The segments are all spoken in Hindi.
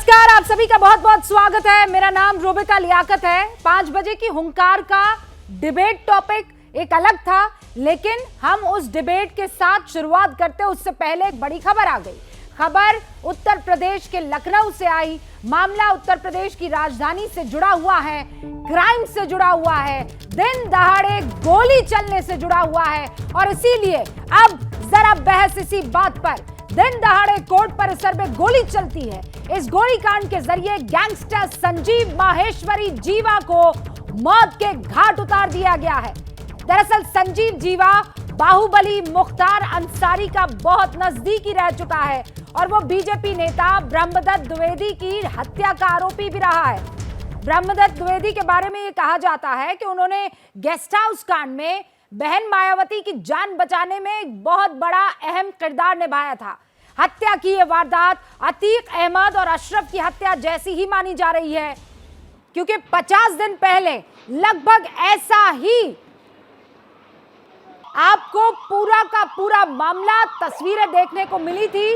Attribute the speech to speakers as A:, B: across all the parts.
A: नमस्कार, आप सभी का बहुत बहुत स्वागत है। मेरा नाम रूबिका लियाकत है। 5 बजे की हुंकार का डिबेट टॉपिक एक अलग था, लेकिन हम उस डिबेट के साथ शुरुआत करते उससे पहले एक बड़ी खबर आ गई। खबर उत्तर प्रदेश के लखनऊ से आई। मामला उत्तर प्रदेश की राजधानी से जुड़ा हुआ है, क्राइम से जुड़ा हुआ है, दिन दहाड़े गोली चलने से जुड़ा हुआ है। और इसीलिए अब जरा बहस इसी बात पर। दिन दहाड़े कोर्ट परिसर में गोली चलती है। इस गोलीकांड के जरिए गैंगस्टर संजीव माहेश्वरी जीवा को मौत के घाट उतार दिया गया है। दरअसल संजीव जीवा बाहुबली मुख्तार अंसारी का बहुत नजदीकी रह चुका है और वो बीजेपी नेता ब्रह्मदत्त द्विवेदी की हत्या का आरोपी भी रहा है। ब्रह्मदत्त द्विवेदी के बारे में ये कहा जाता है कि उन्होंने गेस्ट हाउस कांड में बहन मायावती की जान बचाने में एक बहुत बड़ा अहम किरदार निभाया था। हत्या की यह वारदात अतीक अहमद और अशरफ की हत्या जैसी ही मानी जा रही है, क्योंकि 50 दिन पहले लगभग ऐसा ही आपको पूरा का पूरा मामला तस्वीरें देखने को मिली थी।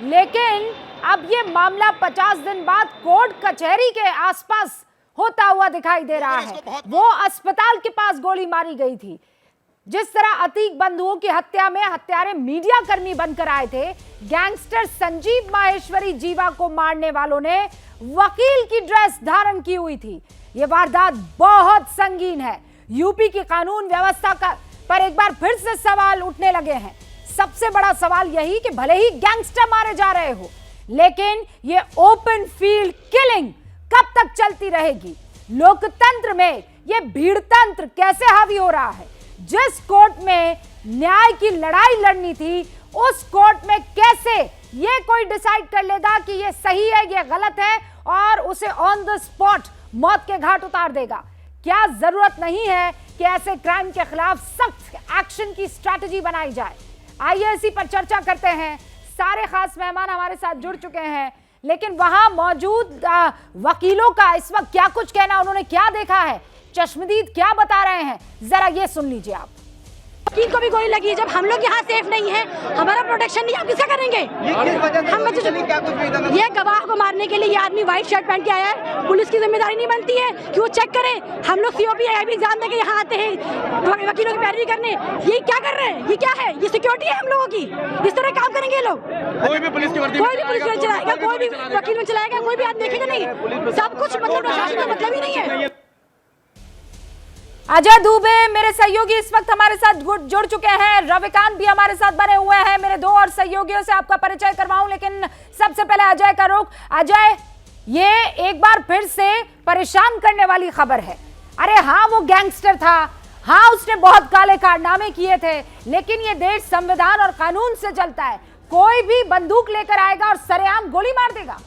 A: लेकिन अब ये मामला 50 दिन बाद कोर्ट कचहरी के आसपास होता हुआ दिखाई दे रहा है। वो अस्पताल के पास गोली मारी गई थी। जिस तरह अतीक बंधुओं की हत्या में हत्यारे मीडिया कर्मी बनकर आए थे, गैंगस्टर संजीव माहेश्वरी जीवा को मारने वालों ने वकील की ड्रेस धारण की हुई थी। यह वारदात बहुत संगीन है। यूपी की कानून व्यवस्था का पर एक बार फिर से सवाल उठने लगे हैं। सबसे बड़ा सवाल यही कि भले ही गैंगस्टर मारे जा रहे हो, लेकिन ये ओपन फील्ड किलिंग कब तक चलती रहेगी? लोकतंत्र में ये भीड़तंत्र कैसे हावी हो रहा है? जिस कोर्ट में न्याय की लड़ाई लड़नी थी, उस कोर्ट में कैसे ये कोई डिसाइड कर लेगा कि ये सही है, ये गलत है और उसे ऑन द स्पॉट मौत के घाट उतार देगा? क्या जरूरत नहीं है कि ऐसे क्राइम के खिलाफ सख्त एक्शन की स्ट्रैटेजी बनाई जाए? आइए इसी पर चर्चा करते हैं। सारे खास मेहमान हमारे साथ जुड़ चुके हैं, लेकिन वहां मौजूद वकीलों का इस वक्त क्या कुछ कहना, उन्होंने क्या देखा है, चश्मदीद क्या बता रहे हैं, जरा ये सुन लीजिए आप।
B: वकील को भी गोली लगी है। जब हम लोग यहाँ सेफ नहीं है, हमारा प्रोटेक्शन नहीं, आप किसका करेंगे? ये गवाह को मारने के लिए ये आदमी व्हाइट शर्ट पहन के आया है। पुलिस की जिम्मेदारी नहीं बनती है कि वो चेक करे? हम लोग सीओपी आईबी एग्जाम देके यहाँ आते हैं वकीलों की पैरवी करने। ये क्या कर रहे हैं? ये क्या है? ये सिक्योरिटी है हम लोगों की? इस तरह काम करेंगे ये लोग?
C: कोई भी पुलिस की वर्दी
B: कोई भी पुलिस में चलाएगा, कोई भी वकील में चलाएगा, कोई भी आदमी देखेगा नहीं। सब कुछ मतलब प्रशासन का मतलब ही नहीं है।
A: अजय दुबे मेरे सहयोगी इस वक्त हमारे साथ जुड़ चुके हैं। रविकांत भी हमारे साथ बने हुए हैं। मेरे दो और सहयोगियों से आपका परिचय करवाऊं, लेकिन सबसे पहले अजय का रुख। अजय, ये एक बार फिर से परेशान करने वाली खबर है। अरे हाँ, वो गैंगस्टर था, हाँ उसने बहुत काले कारनामे किए थे, लेकिन ये देश संविधान और कानून से चलता है। कोई भी बंदूक लेकर आएगा और सरेआम गोली मार देगा।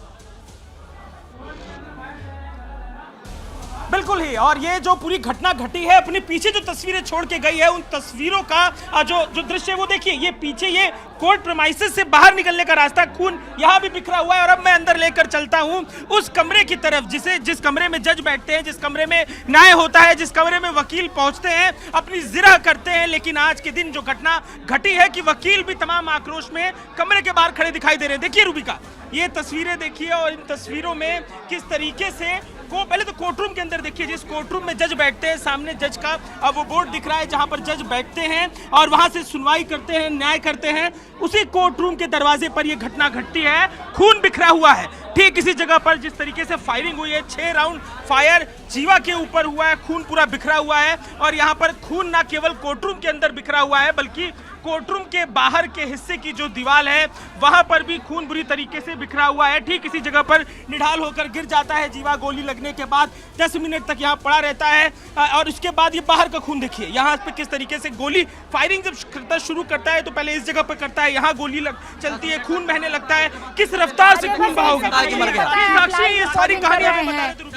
C: बिल्कुल ही। और ये जो पूरी घटना घटी है, अपने पीछे जो तस्वीरें छोड़ के गई है, उन तस्वीरों का जो दृश्य है वो देखिए। ये पीछे ये कोर्ट प्रेमाइसेस से बाहर निकलने का रास्ता, खून यहाँ भी बिखरा हुआ है। और अब मैं अंदर लेकर चलता हूँ उस कमरे की तरफ जिस कमरे में जज बैठते हैं, जिस कमरे में न्याय होता है, जिस कमरे में वकील पहुंचते हैं, अपनी जिरह करते हैं। लेकिन आज के दिन जो घटना घटी है कि वकील भी तमाम आक्रोश में कमरे के बाहर खड़े दिखाई दे रहे हैं। देखिए रूबिका, ये तस्वीरें देखिए और इन तस्वीरों में किस तरीके से पहले तो कोर्ट रूम के अंदर देखिए, जिस कोर्ट रूम में जज बैठते हैं, सामने जज का अब वो बोर्ड दिख रहा है जहां पर जज बैठते हैं और वहां से सुनवाई करते हैं, न्याय करते हैं। उसी कोर्ट रूम के दरवाजे पर यह घटना घटती है। खून बिखरा हुआ है ठीक इसी जगह पर जिस तरीके से फायरिंग हुई है। 6 राउंड फायर जीवा के ऊपर हुआ है, खून पूरा बिखरा हुआ है। और यहाँ पर खून ना केवल कोर्ट रूम के अंदर बिखरा हुआ है, बल्कि कोर्ट रूम के बाहर के हिस्से की जो दीवार है वहां पर भी खून बुरी तरीके से बिखरा हुआ है। ठीक इसी जगह पर निढाल होकर गिर जाता है जीवा। गोली लगने के बाद 10 मिनट तक यहाँ पड़ा रहता है और उसके बाद ये बाहर का खून देखिए। यहाँ पे किस तरीके से गोली फायरिंग जब शुरू करता है तो पहले इस जगह पर करता है, यहाँ गोली चलती है, खून बहने लगता है। किस रफ्तार से खून बहा होगा, ये सारी कहानियां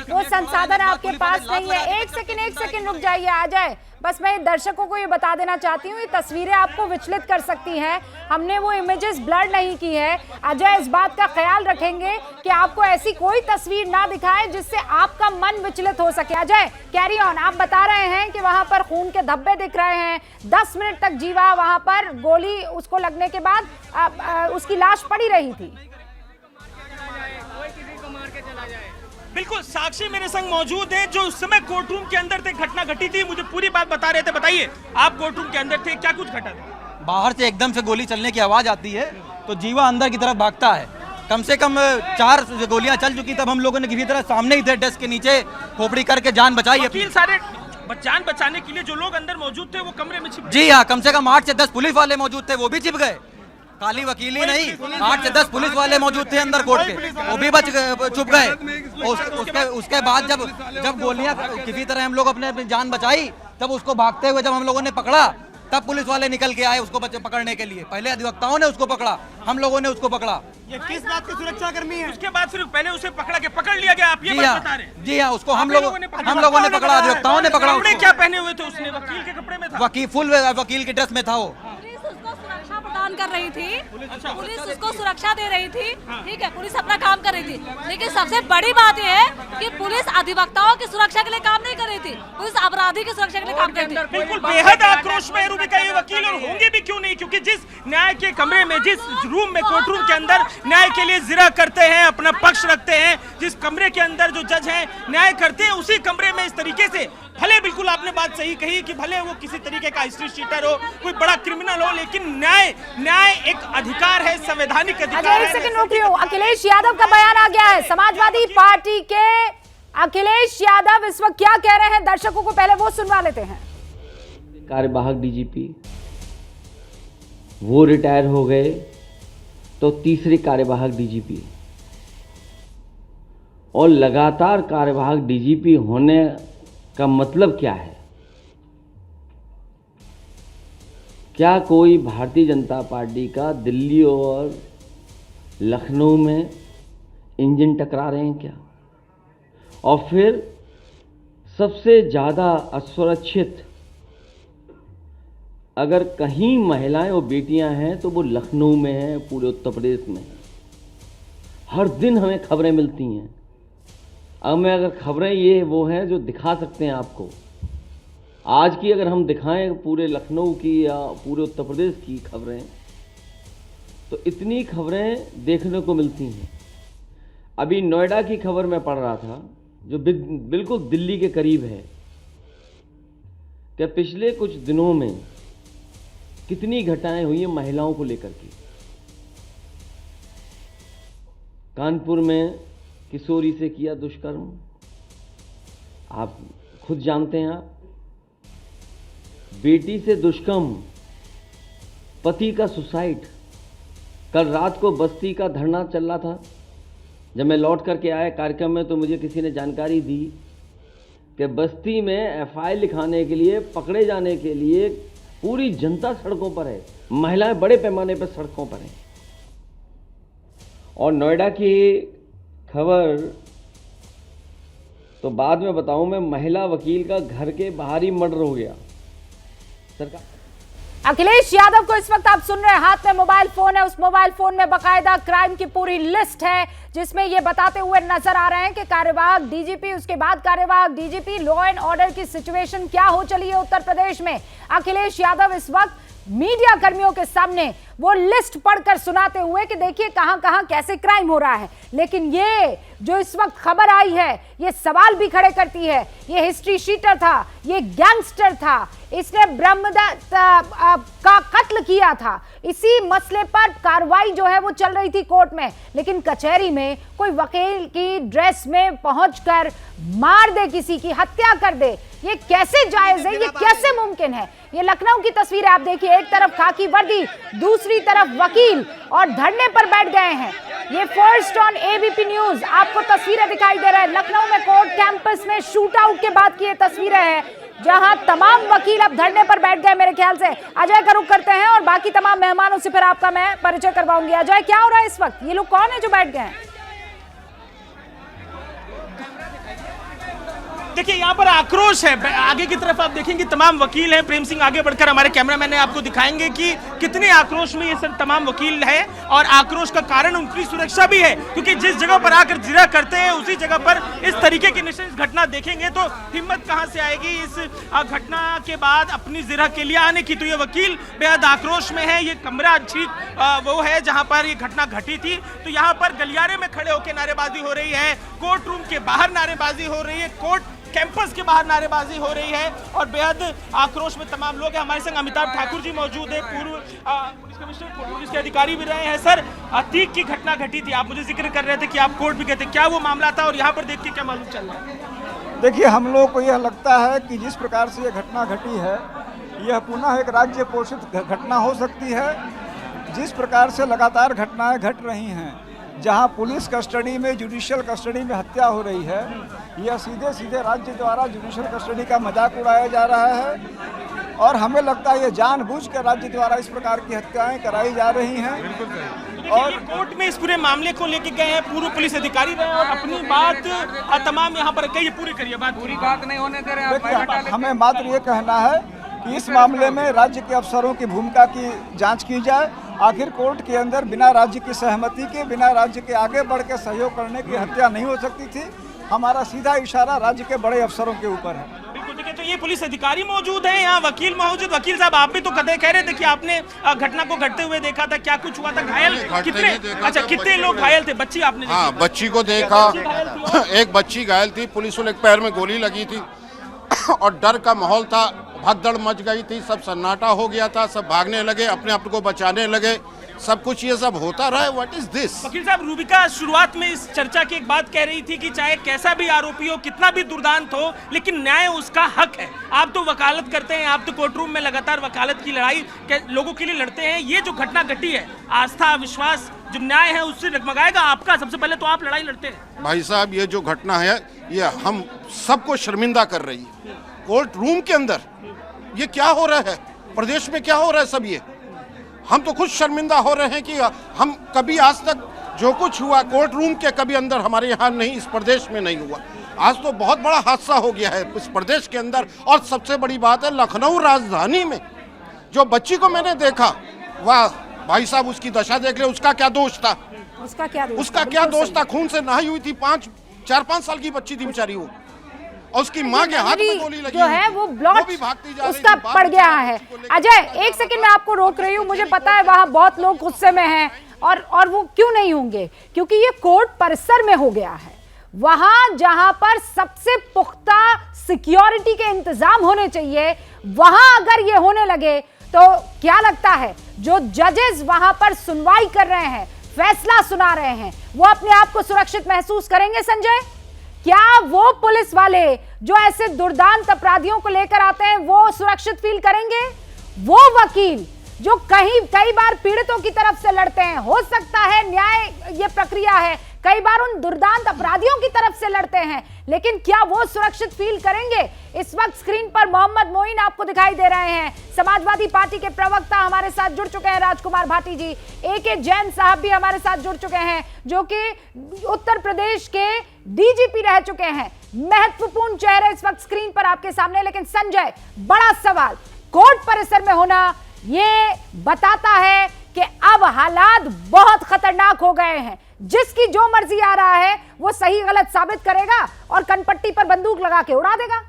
A: वो संसाधन आपके पास नहीं है। एक सेकंड रुक जाइए अजय। बस मैं दर्शकों को ये बता देना चाहती हूँ, ये तस्वीरें आपको विचलित कर सकती हैं। हमने वो इमेजेस ब्लर नहीं की है। अजय इस बात का ख्याल रखेंगे कि आपको ऐसी कोई तस्वीर ना दिखाए जिससे आपका मन विचलित हो सके। Ajay carry on. आप बता रहे हैं कि वहां पर खून के धब्बे दिख रहे हैं। 10 मिनट तक जीवा वहां पर गोली उसको लगने के बाद उसकी लाश पड़ी रही थी।
C: बिल्कुल, साक्षी मेरे संग मौजूद हैं जो उस समय कोर्ट रूम के अंदर थे, घटना घटी थी, मुझे पूरी बात बता रहे थे। बताइए, आप कोर्ट रूम के अंदर थे, क्या कुछ घटा था?
D: बाहर से एकदम से गोली चलने की आवाज आती है तो जीवा अंदर की तरफ भागता है। कम से कम 4 गोलियां चल चुकी, तब हम लोगों ने किसी तरह सामने ही थे डेस्क के नीचे खोपड़ी करके जान बचाई।
C: वकील सारे जान बचाने के लिए जो लोग अंदर मौजूद थे वो कमरे में छिप गए।
D: जी हाँ, कम से कम 8 से 10 पुलिस वाले मौजूद थे, वो भी छिप गए। खाली वकील ही नहीं, 8 से 10 पुलिस वाले मौजूद थे अंदर कोर्ट के, वो भी छुप गए। उसके बाद जब गोलियां किसी तरह हम लोग अपने जान बचाई, तब उसको भागते हुए जब हम लोगों ने पकड़ा, तब पुलिस वाले निकल के आए उसको पकड़ने के लिए। पहले अधिवक्ताओं ने उसको पकड़ा, हम लोगों ने उसको पकड़ा।
C: ये किस बात की सुरक्षा कर्मी है? उसके बाद सिर्फ पहले उसे पकड़ लिया गया, आप ये बात बता रहे हैं?
D: जी हाँ, उसको हम लोगों ने पकड़ा, अधिवक्ताओं ने पकड़ा।
C: कपड़े क्या पहने हुए थे उसने? वकील के कपड़े में था?
D: फुल वकील की ड्रेस में था वो।
B: उसको सुरक्षा प्रदान कर रही थी, पुलिस उसको सुरक्षा दे रही थी, ठीक है, पुलिस अपना काम कर रही थी। लेकिन सबसे बड़ी बात यह है कि पुलिस अधिवक्ताओं की सुरक्षा के लिए काम नहीं कर रही थी, पुलिस अपराधी की सुरक्षा के लिए काम कर रही थी।
C: बिल्कुल बेहद आक्रोश में रूबिका ये वकील, और होंगे भी क्यों नहीं, क्योंकि जिस न्याय के कमरे में, जिस रूम में, कोर्ट रूम के अंदर न्याय के लिए जिरा करते हैं, अपना पक्ष रखते हैं, जिस कमरे के अंदर जो जज हैं न्याय करते हैं, उसी कमरे में इस तरीके से, भले बिल्कुल आपने बात सही कही कि भले वो किसी तरीके का हिस्ट्री शीटर हो, कोई बड़ा क्रिमिनल हो, लेकिन न्याय एक अधिकार है, संवैधानिक अधिकार है।
A: सेकंड रोक रही हूं। अखिलेश यादव का बयान आ गया है, समाजवादी पार्टी के अखिलेश यादव इस वक्त क्या कह रहे हैं, दर्शकों को पहले वो सुनवा लेते हैं।
E: कार्यवाहक डीजीपी वो रिटायर हो गए तो तीसरे कार्यवाहक डीजीपी, और लगातार कार्यवाहक डीजीपी होने का मतलब क्या है? क्या कोई भारतीय जनता पार्टी का दिल्ली और लखनऊ में इंजन टकरा रहे हैं क्या? और फिर सबसे ज़्यादा असुरक्षित अगर कहीं महिलाएं और बेटियां हैं तो वो लखनऊ में हैं, पूरे उत्तर प्रदेश में। हर दिन हमें खबरें मिलती हैं। अब मैं अगर खबरें ये वो हैं जो दिखा सकते हैं आपको, आज की अगर हम दिखाएं पूरे लखनऊ की या पूरे उत्तर प्रदेश की खबरें, तो इतनी खबरें देखने को मिलती हैं। अभी नोएडा की खबर मैं पढ़ रहा था जो बिल्कुल दिल्ली के करीब है, कि पिछले कुछ दिनों में कितनी घटनाएं हुई हैं महिलाओं को लेकर के। कानपुर में किशोरी से किया दुष्कर्म, आप खुद जानते हैं। आप बेटी से दुष्कर्म, पति का सुसाइड। कल रात को बस्ती का धरना चल रहा था, जब मैं लौट करके आया कार्यक्रम में तो मुझे किसी ने जानकारी दी कि बस्ती में एफआईआर लिखाने के लिए, पकड़े जाने के लिए पूरी जनता सड़कों पर है, महिलाएं बड़े पैमाने पर सड़कों पर हैं। और नोएडा की खबर तो बाद में बताऊं मैं, महिला वकील का घर के बाहर ही मर्डर हो गया। सरकार
A: अखिलेश यादव को इस वक्त आप सुन रहे हैं, हाथ में मोबाइल फोन है, उस मोबाइल फोन में बकायदा क्राइम की पूरी लिस्ट है, जिसमें ये बताते हुए नजर आ रहे हैं कि कार्यवाहक डीजीपी, उसके बाद कार्यवाहक डीजीपी, लॉ एंड ऑर्डर की सिचुएशन क्या हो चली है उत्तर प्रदेश में। अखिलेश यादव इस वक्त मीडिया कर्मियों के सामने वो लिस्ट पढ़कर सुनाते हुए कि देखिए कहां कहां कैसे क्राइम हो रहा है। लेकिन ये जो इस वक्त खबर आई है, ये सवाल भी खड़े करती है, ये हिस्ट्री शीटर था, ये गैंगस्टर था, इसने ब्रह्मदत्त का कत्ल किया था। इसी मसले पर कार्रवाई जो है वो चल रही थी कोर्ट में, लेकिन कचहरी में कोई वकील की ड्रेस में पहुंचकर मार दे, किसी की हत्या कर दे, ये कैसे जायज है, ये कैसे मुमकिन है? ये लखनऊ की तस्वीर है, आप देखिए, एक तरफ खाकी वर्दी, दूसरी तरफ वकील, और धरने पर बैठ गए हैं। ये फर्स्ट ऑन एबीपी न्यूज आपको तस्वीरें दिखाई दे रहा है। लखनऊ में कोर्ट कैंपस में शूट आउट के बाद की ये तस्वीरें हैं, जहां तमाम वकील अब धरने पर बैठ गए। मेरे ख्याल से अजय का रुख करते हैं और बाकी तमाम मेहमानों से फिर आपका मैं परिचय करवाऊंगी। अजय, क्या हो रहा है इस वक्त? ये लोग कौन है जो बैठ गए हैं?
C: देखिए यहाँ पर आक्रोश है। आगे की तरफ आप देखेंगे तमाम वकील हैं। प्रेम सिंह आगे बढ़कर हमारे कैमरामैन ने आपको दिखाएंगे कि कितने आक्रोश में ये सब तमाम वकील है और आक्रोश का कारण उनकी सुरक्षा भी है, क्योंकि जिस जगह पर आकर जिरह करते हैं उसी जगह पर इस तरीके की निश्चित घटना देखेंगे तो हिम्मत कहां से आएगी इस घटना के बाद अपनी जिरह के लिए आने की। तो ये वकील बेहद आक्रोश में है। ये कमरा ठीक वो है जहां पर ये घटना घटी थी। तो यहाँ पर गलियारे में खड़े होकर नारेबाजी हो रही है, कोर्ट रूम के बाहर नारेबाजी हो रही है, कोर्ट कैंपस के बाहर नारेबाजी हो रही है और बेहद आक्रोश में तमाम लोग हैं। हमारे संग अमिताभ ठाकुर जी मौजूद है, पूर्व पुलिस कमिश्नर, पुलिस के अधिकारी भी रहे हैं। सर, अतीक की घटना घटी थी, आप मुझे जिक्र कर रहे थे कि आप कोर्ट भी गए थे, क्या वो मामला था और यहाँ पर देख के क्या मालूम चल रहा है?
F: देखिए, हम लोग को यह लगता है कि जिस प्रकार से यह घटना घटी है यह पुनः एक राज्य पोषित घटना हो सकती है। जिस प्रकार से लगातार घटनाएं घट रही हैं, जहां पुलिस कस्टडी में, जुडिशियल कस्टडी में हत्या हो रही है, यह सीधे सीधे राज्य द्वारा जुडिशियल कस्टडी का मजाक उड़ाया जा रहा है और हमें लगता है ये जानबूझकर राज्य द्वारा इस प्रकार की हत्याएं कराई जा रही हैं।
C: और कोर्ट में इस पूरे मामले को लेके गए हैं, पूर्व पुलिस अधिकारी रहे और अपनी बात तमाम यहाँ पर कहिए, पूरी करिए बात, पूरी बात नहीं होने दे रहे
F: हैं। हमें मात्र ये कहना है कि इस मामले में राज्य के अफसरों की भूमिका की जांच की जाए। आखिर कोर्ट के अंदर बिना राज्य की सहमति के, बिना राज्य के आगे बढ़ के सहयोग करने की हत्या नहीं हो सकती थी। हमारा सीधा इशारा राज्य के बड़े अफसरों के ऊपर है।
C: बिल्कुल, देखिए तो ये पुलिस अधिकारी मौजूद हैं, यहाँ वकील मौजूद। वकील साहब, आप भी तो कह रहे थे कि आपने घटना को घटते हुए देखा था, क्या कुछ हुआ था? घायल कितने, अच्छा कितने लोग घायल थे? बच्ची आपने?
G: हाँ, बच्ची को देखा, एक बच्ची घायल थी, पुलिस वाले के पैर में गोली लगी थी और डर का माहौल था, भगदड़ मच गई थी, सब सन्नाटा हो गया था, सब भागने लगे, अपने आप को बचाने लगे, सब कुछ ये सब होता रहा है। What is this?
C: वकील साहब, रूबिका शुरुआत में इस चर्चा की एक बात कह रही थी कि चाहे कैसा भी आरोपी हो, कितना भी दुर्दांत हो, लेकिन न्याय उसका हक है। आप तो वकालत करते हैं, आप तो कोर्ट रूम में लगातार वकालत की लड़ाई लोगों के लिए लड़ते हैं। ये जो घटना घटी है, आस्था, विश्वास, जो न्याय है उससे डगमगाएगा आपका। सबसे पहले तो आप लड़ाई लड़ते हैं।
G: भाई साहब, ये जो घटना है ये हम सबको शर्मिंदा कर रही है। कोर्ट रूम के अंदर ये क्या हो रहा है, प्रदेश में क्या हो रहा है, सब ये हम तो खुद शर्मिंदा हो रहे हैं कि हम कभी आज तक जो कुछ हुआ कोर्ट रूम के कभी अंदर हमारे यहाँ नहीं, इस प्रदेश में नहीं हुआ। आज तो बहुत बड़ा हादसा हो गया है इस प्रदेश के अंदर। और सबसे बड़ी बात है, लखनऊ राजधानी में जो बच्ची को मैंने देखा, वाह भाई साहब, उसकी दशा देख ले, उसका क्या दोष था?
A: उसका क्या
G: दोष था? खून से नहाई हुई थी, 4-5 साल की बच्ची थी बेचारी वो, और उसकी माँ के हाथ में गोली लगी
A: जो है वो ब्लॉट उसका पड़ गया है। अजय, एक सेकंड में आपको रोक रही हूँ, मुझे पता है वहां बहुत लोग गुस्से में हैं और वो क्यों नहीं होंगे, क्योंकि ये कोर्ट परिसर में हो गया है, वहां जहां पर सबसे पुख्ता सिक्योरिटी के इंतजाम होने चाहिए, वहां अगर ये होने लगे तो क्या लगता है जो जजेस वहां पर सुनवाई कर रहे हैं, फैसला सुना रहे हैं, वो अपने आप को सुरक्षित महसूस करेंगे? संजय, क्या वो पुलिस वाले जो ऐसे दुर्दांत अपराधियों को लेकर आते हैं वो सुरक्षित फील करेंगे? वो वकील जो कई बार पीड़ितों की तरफ से लड़ते हैं, हो सकता है न्याय ये प्रक्रिया है, कई बार उन दुर्दांत अपराधियों की तरफ से लड़ते हैं, लेकिन क्या वो सुरक्षित फील करेंगे? इस वक्त स्क्रीन पर मोहम्मद मोइन आपको दिखाई दे रहे हैं, समाजवादी पार्टी के प्रवक्ता हमारे साथ जुड़ चुके हैं, राजकुमार भाटी जी। AK जैन साहब भी हमारे साथ जुड़ चुके हैं, जो कि उत्तर प्रदेश के DGP रह चुके हैं। महत्वपूर्ण चेहरे इस वक्त स्क्रीन पर आपके सामने। लेकिन संजय, बड़ा सवाल, कोर्ट परिसर में होना ये बताता है कि अब हालात बहुत खतरनाक हो गए हैं। जिसकी जो मर्जी आ रहा है वो सही गलत साबित करेगा और कनपट्टी पर बंदूक लगा के उड़ा देगा।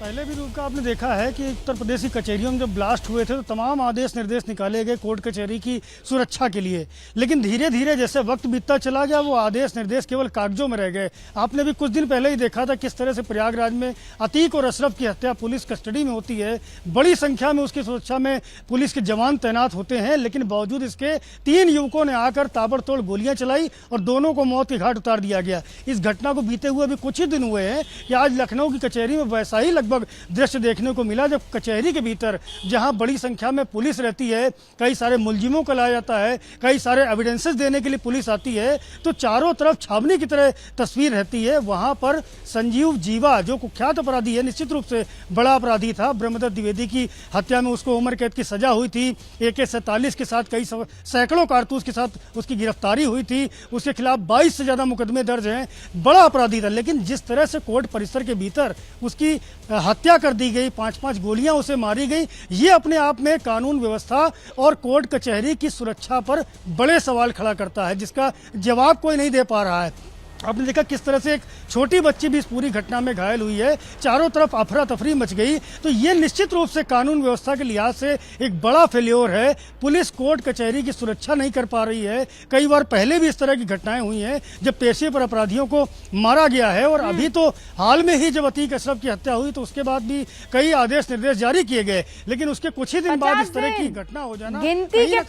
H: पहले भी रूप का आपने देखा है कि उत्तर प्रदेश की कचहरियों में जब ब्लास्ट हुए थे तो तमाम आदेश निर्देश निकाले गए कोर्ट कचहरी की सुरक्षा के लिए, लेकिन धीरे धीरे जैसे वक्त बीतता चला गया वो आदेश निर्देश केवल कागजों में रह गए। आपने भी कुछ दिन पहले ही देखा था किस तरह से प्रयागराज में अतीक और अशरफ की हत्या पुलिस कस्टडी में होती है, बड़ी संख्या में उसकी सुरक्षा में पुलिस के जवान तैनात होते हैं, लेकिन बावजूद इसके 3 युवकों ने आकर ताबड़तोड़ गोलियां चलाई और दोनों को मौत के घाट उतार दिया गया। इस घटना को बीते हुए अभी कुछ ही दिन हुए हैं कि आज लखनऊ की कचहरी में वैसा ही लगभग दृश्य देखने को मिला जब कचहरी के भीतर जहां बड़ी संख्या में पुलिस रहती है, कई सारे मुलजिमों को लाया जाता है, कई सारे एविडेंसेस देने के लिए पुलिस आती है, तो चारों तरफ छावनी की तरह तस्वीर रहती है। वहां पर संजीव जीवा जो कुख्यात अपराधी है, निश्चित रूप से बड़ा अपराधी था, ब्रह्मदत्त द्विवेदी की हत्या में उसको उम्र कैद की सजा हुई थी, AK-47 के साथ कई सैकड़ों कारतूस के साथ उसकी गिरफ्तारी हुई थी, उसके खिलाफ 22 से ज़्यादा मुकदमे दर्ज हैं, बड़ा अपराधी था। लेकिन जिस तरह से कोर्ट परिसर के भीतर उसकी हत्या कर दी गई, 5-5 गोलियां उसे मारी गई, ये अपने आप में कानून व्यवस्था और कोर्ट कचहरी की सुरक्षा पर बड़े सवाल खड़ा करता है, जिसका जवाब कोई नहीं दे पा रहा है। आपने देखा किस तरह से एक छोटी बच्ची भी इस पूरी घटना में घायल हुई है, चारों तरफ अफरा तफरी मच गई। तो ये निश्चित रूप से कानून व्यवस्था के लिहाज से एक बड़ा फेल्योर है। पुलिस कोर्ट कचहरी की सुरक्षा नहीं कर पा रही है। कई बार पहले भी इस तरह की घटनाएं हुई हैं जब पेशे पर अपराधियों को मारा गया है, और अभी तो हाल में ही जब अतीक अशरफ की हत्या हुई तो उसके बाद भी कई आदेश निर्देश जारी किए गए, लेकिन उसके कुछ ही दिन बाद इस तरह की घटना हो जाना,
A: गिनती के